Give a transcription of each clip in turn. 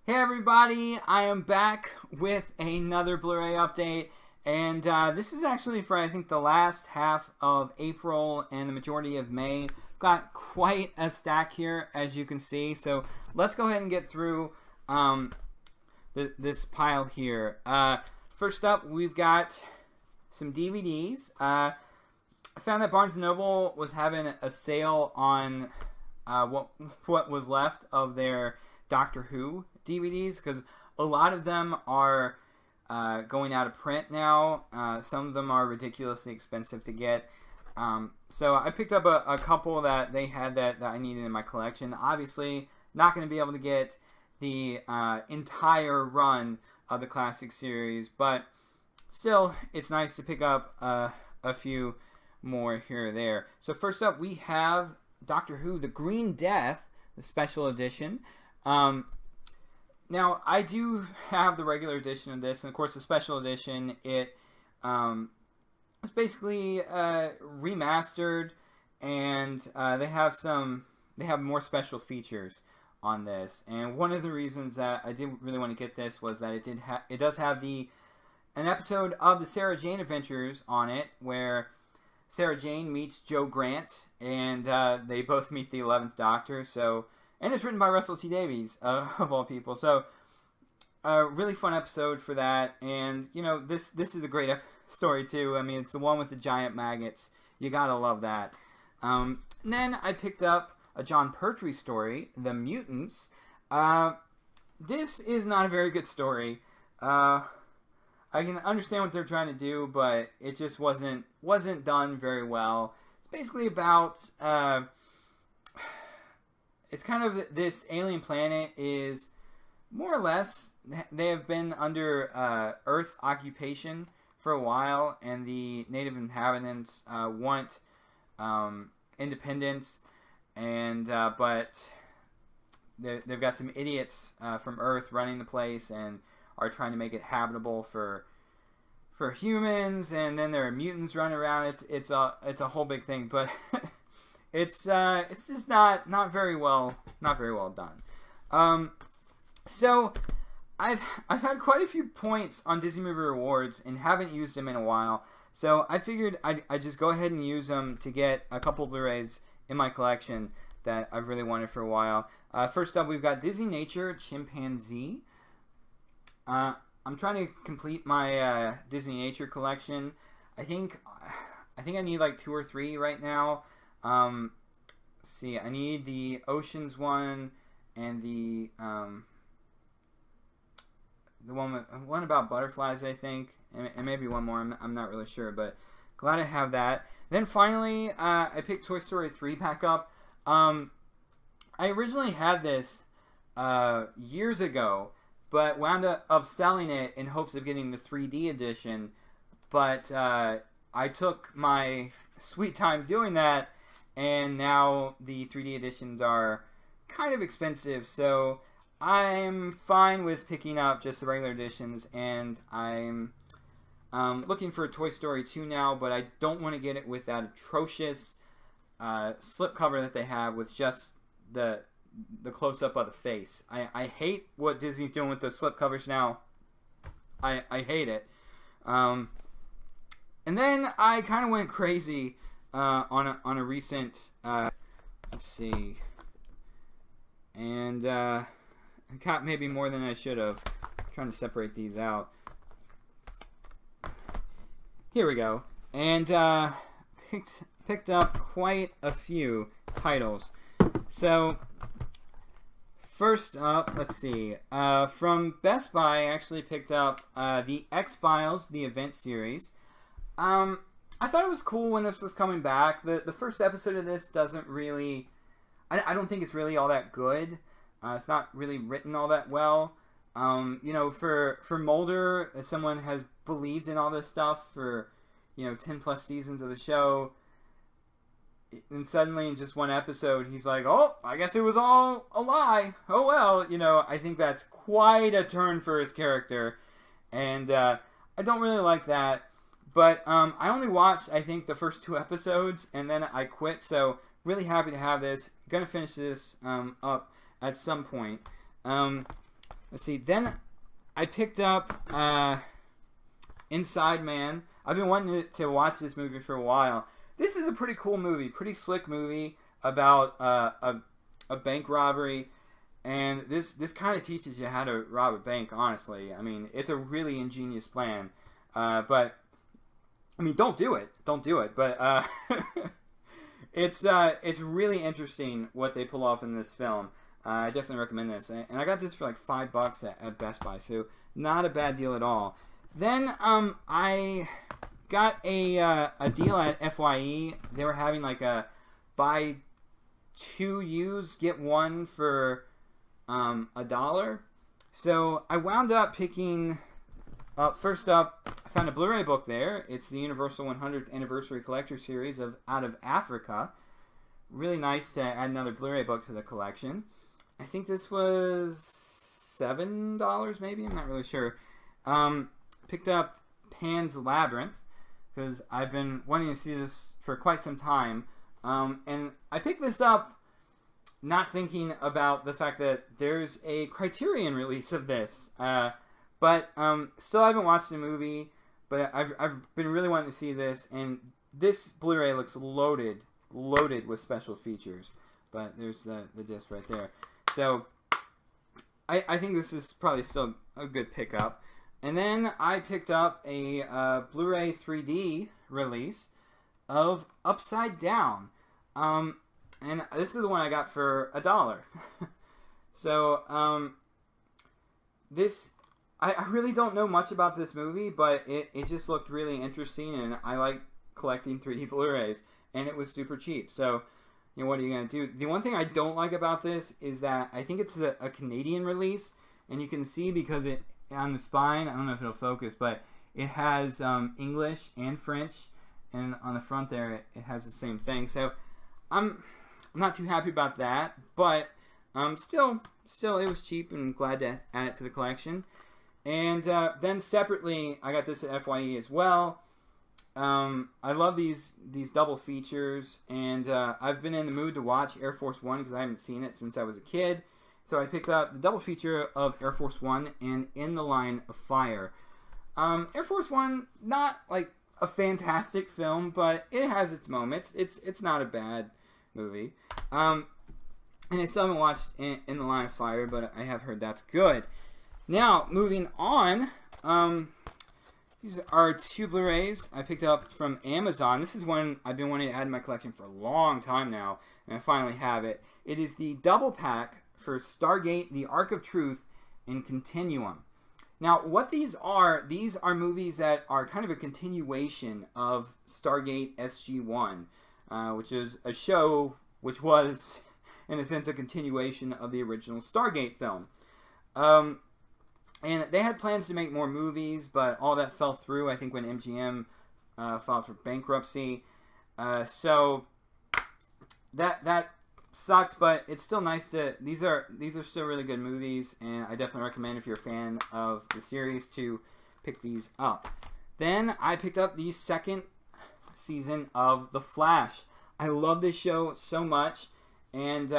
Hey everybody, I am back with another Blu-ray update, and this is actually for I think the last half of April and the majority of May. Got quite a stack here, as you can see, so let's go ahead and get through this pile here. First up, we've got some DVDs. I found that Barnes & Noble was having a sale on what was left of their Doctor Who DVDs, because a lot of them are going out of print now. Some of them are ridiculously expensive to get. So I picked up a couple that they had that I needed in my collection. Obviously, not going to be able to get the entire run of the classic series, but still, it's nice to pick up a few more here or there. So first up, we have Doctor Who, The Green Death, the special edition. Now, I do have the regular edition of this, and of course the special edition, it's basically remastered, and they have more special features on this. And one of the reasons that I did really want to get this was that it does have an episode of the Sarah Jane Adventures on it, where Sarah Jane meets Joe Grant, and they both meet the 11th Doctor. And it's written by Russell T Davies, of all people. So, a really fun episode for that. And, you know, this is a great story, too. I mean, it's the one with the giant maggots. You gotta love that. And then I picked up a John Pertwee story, The Mutants. This is not a very good story. I can understand what they're trying to do, but it just wasn't done very well. It's basically about... it's kind of this alien planet is more or less, they have been under Earth occupation for a while, and the native inhabitants want independence, and but they've got some idiots from Earth running the place and are trying to make it habitable for humans, and then there are mutants running around. It's a whole big thing, but it's just not very well done. So I've had quite a few points on Disney Movie Rewards and haven't used them in a while. So I figured I'd just go ahead and use them to get a couple Blu-rays in my collection that I've really wanted for a while. First up, we've got Disney Nature Chimpanzee. I'm trying to complete my Disney Nature collection. I think I need like 2 or 3 right now. Let's see, I need the Oceans one and the one about butterflies, I think, and maybe one more. I'm not really sure, but glad I have that. Then finally, I picked Toy Story 3 back up. I originally had this years ago, but wound up selling it in hopes of getting the 3D edition. But I took my sweet time doing that, and now the 3D editions are kind of expensive, so I'm fine with picking up just the regular editions, and I'm looking for a Toy Story 2 now, but I don't want to get it with that atrocious slipcover that they have with just the close-up of the face. I hate what Disney's doing with those slipcovers now. I hate it. And then I kind of went crazy on a recent, let's see, and I got maybe more than I should have. I'm trying to separate these out. Here we go. And picked up quite a few titles. So first up, let's see, from Best Buy, I actually picked up the XFiles, the event series. I thought it was cool when this was coming back. The first episode of this doesn't really... I don't think it's really all that good. It's not really written all that well. You know, for Mulder, as someone has believed in all this stuff for, 10 plus seasons of the show, and suddenly in just one episode, he's like, oh, I guess it was all a lie. Oh, well, I think that's quite a turn for his character. And I don't really like that. But I only watched, I think, the first 2 episodes, and then I quit. So really happy to have this. Gonna finish this up at some point. let's see. Then I picked up Inside Man. I've been wanting to watch this movie for a while. This is a pretty cool movie, pretty slick movie about a bank robbery, and this kind of teaches you how to rob a bank. Honestly, I mean, it's a really ingenious plan, but I mean, don't do it, but it's really interesting what they pull off in this film. I definitely recommend this, and I got this for like $5 at Best Buy, so not a bad deal at all. Then I got a deal at FYE. They were having like a buy 2 used get 1 for $1. So I wound up picking first up. I found a Blu-ray book there. It's the Universal 100th Anniversary Collector Series of Out of Africa. Really nice to add another Blu-ray book to the collection. I think this was $7 maybe. I'm not really sure. Picked up Pan's Labyrinth because I've been wanting to see this for quite some time. And I picked this up not thinking about the fact that there's a Criterion release of this. But still haven't watched the movie, but I've been really wanting to see this. And this Blu-ray looks loaded with special features. But there's the disc right there. So I think this is probably still a good pickup. And then I picked up a Blu-ray 3D release of Upside Down. And this is the one I got for $1. So this, I really don't know much about this movie, but it just looked really interesting, and I like collecting 3D Blu-rays, and it was super cheap. So, you know, what are you going to do? The one thing I don't like about this is that I think it's a Canadian release, and you can see because it on the spine, I don't know if it'll focus, but it has English and French, and on the front there it has the same thing. So I'm not too happy about that, but still it was cheap and glad to add it to the collection. And then separately, I got this at FYE as well. I love these double features, and I've been in the mood to watch Air Force One because I haven't seen it since I was a kid. So I picked up the double feature of Air Force One and In the Line of Fire. Air Force One, not like a fantastic film, but it has its moments. It's not a bad movie. And I still haven't watched In the Line of Fire, but I have heard that's good. Now, moving on, these are 2 Blu-rays I picked up from Amazon. This is one I've been wanting to add in my collection for a long time now, and I finally have it. It is the double pack for Stargate, The Ark of Truth, and Continuum. Now, what these are movies that are kind of a continuation of Stargate SG-1, which is a show which was, in a sense, a continuation of the original Stargate film. And they had plans to make more movies, but all that fell through, I think, when MGM filed for bankruptcy. So that sucks, but it's still nice to... These are still really good movies, and I definitely recommend, if you're a fan of the series, to pick these up. Then I picked up the 2nd season of The Flash. I love this show so much, and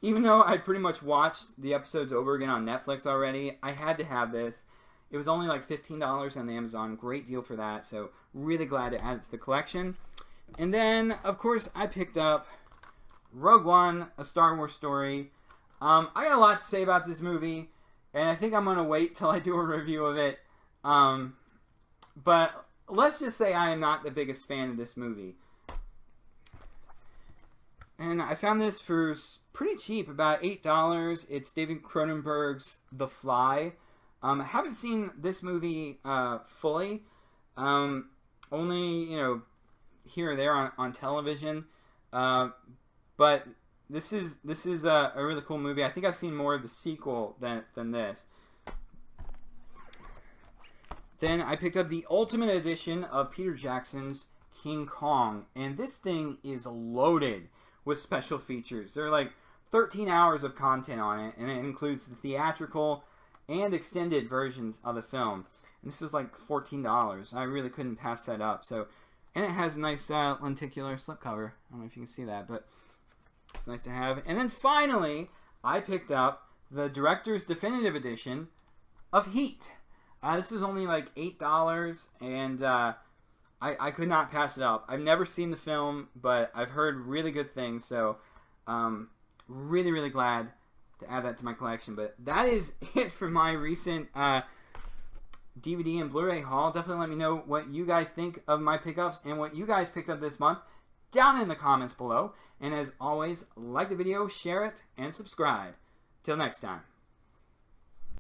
even though I pretty much watched the episodes over again on Netflix already, I had to have this. It was only like $15 on Amazon. Great deal for that, so really glad to add it to the collection. And then, of course, I picked up Rogue One, A Star Wars Story. I got a lot to say about this movie, and I think I'm going to wait till I do a review of it. But let's just say I am not the biggest fan of this movie. And I found this for pretty cheap, about $8. It's David Cronenberg's The Fly. I haven't seen this movie fully. Only, here or there on television. But this is a really cool movie. I think I've seen more of the sequel than this. Then I picked up the Ultimate Edition of Peter Jackson's King Kong. And this thing is loaded with special features. There are like 13 hours of content on it, and it includes the theatrical and extended versions of the film. And this was like $14. I really couldn't pass that up. So, and it has a nice lenticular slipcover. I don't know if you can see that, but it's nice to have. And then finally, I picked up the Director's Definitive Edition of Heat. This was only like $8, and I could not pass it up. I've never seen the film, but I've heard really good things, so really, really glad to add that to my collection. But that is it for my recent DVD and Blu-ray haul. Definitely let me know what you guys think of my pickups and what you guys picked up this month down in the comments below. And as always, like the video, share it, and subscribe. Till next time.